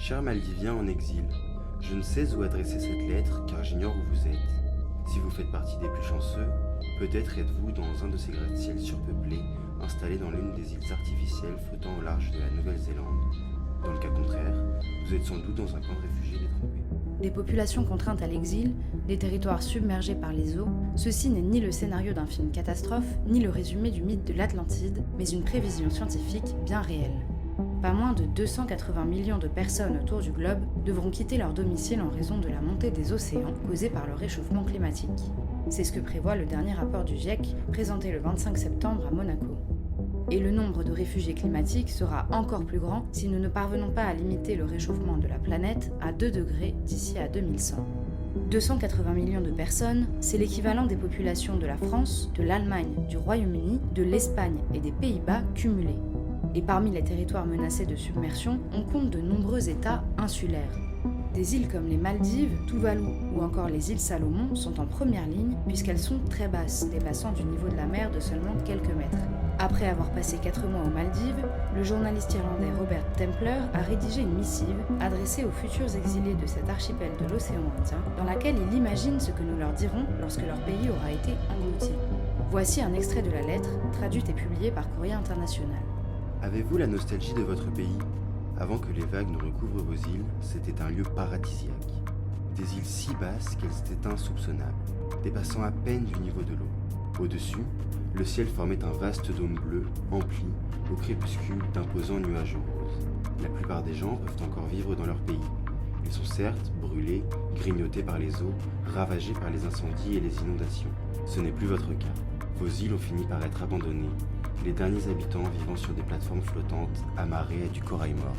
Chers Maldiviens en exil, je ne sais où adresser cette lettre car j'ignore où vous êtes. Si vous faites partie des plus chanceux, peut-être êtes-vous dans un de ces gratte-ciels surpeuplés installés dans l'une des îles artificielles flottant au large de la Nouvelle-Zélande. Dans le cas contraire, vous êtes sans doute dans un camp de réfugiés détrempés. Des populations contraintes à l'exil, des territoires submergés par les eaux, ceci n'est ni le scénario d'un film catastrophe, ni le résumé du mythe de l'Atlantide, mais une prévision scientifique bien réelle. Pas moins de 280 millions de personnes autour du globe devront quitter leur domicile en raison de la montée des océans causée par le réchauffement climatique. C'est ce que prévoit le dernier rapport du GIEC, présenté le 25 septembre à Monaco. Et le nombre de réfugiés climatiques sera encore plus grand si nous ne parvenons pas à limiter le réchauffement de la planète à 2 degrés d'ici à 2100. 280 millions de personnes, c'est l'équivalent des populations de la France, de l'Allemagne, du Royaume-Uni, de l'Espagne et des Pays-Bas cumulés. Et parmi les territoires menacés de submersion, on compte de nombreux États insulaires. Des îles comme les Maldives, Tuvalu ou encore les îles Salomon sont en première ligne puisqu'elles sont très basses, dépassant du niveau de la mer de seulement quelques mètres. Après avoir passé 4 mois aux Maldives, le journaliste irlandais Robert Templer a rédigé une missive adressée aux futurs exilés de cet archipel de l'océan Indien, dans laquelle il imagine ce que nous leur dirons lorsque leur pays aura été englouti. Voici un extrait de la lettre, traduite et publiée par Courrier International. Avez-vous la nostalgie de votre pays ? Avant que les vagues ne recouvrent vos îles, c'était un lieu paradisiaque. Des îles si basses qu'elles étaient insoupçonnables, dépassant à peine du niveau de l'eau. Au-dessus, le ciel formait un vaste dôme bleu, empli, au crépuscule, d'imposants nuages roses. La plupart des gens peuvent encore vivre dans leur pays. Ils sont certes brûlés, grignotés par les eaux, ravagés par les incendies et les inondations. Ce n'est plus votre cas. Vos îles ont fini par être abandonnées, les derniers habitants vivant sur des plateformes flottantes amarrées à du corail mort.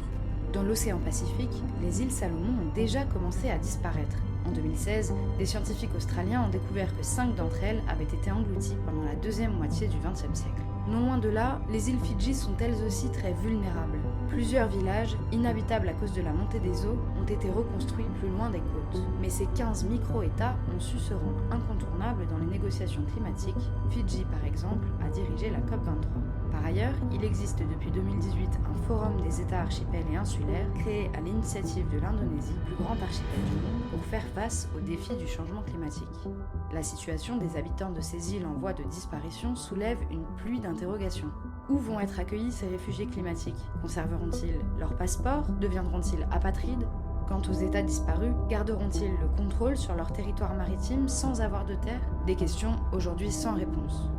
Dans l'océan Pacifique, les îles Salomon ont déjà commencé à disparaître. En 2016, des scientifiques australiens ont découvert que 5 d'entre elles avaient été englouties pendant la deuxième moitié du XXe siècle. Non loin de là, les îles Fidji sont elles aussi très vulnérables. Plusieurs villages, inhabitables à cause de la montée des eaux, ont été reconstruits plus loin des côtes. Mais ces 15 micro-États ont su se rendre incontournables dans les négociations climatiques. Fidji, par exemple, a dirigé la COP23. Par ailleurs, il existe depuis 2018 un forum des États archipels et insulaires créé à l'initiative de l'Indonésie, plus grand archipel du monde, pour faire face aux défis du changement climatique. La situation des habitants de ces îles en voie de disparition soulève une pluie d'interrogations. Où vont être accueillis ces réfugiés climatiques ? Conserveront-ils leur passeport ? Deviendront-ils apatrides ? Quant aux États disparus, garderont-ils le contrôle sur leur territoire maritime sans avoir de terre ? Des questions aujourd'hui sans réponse.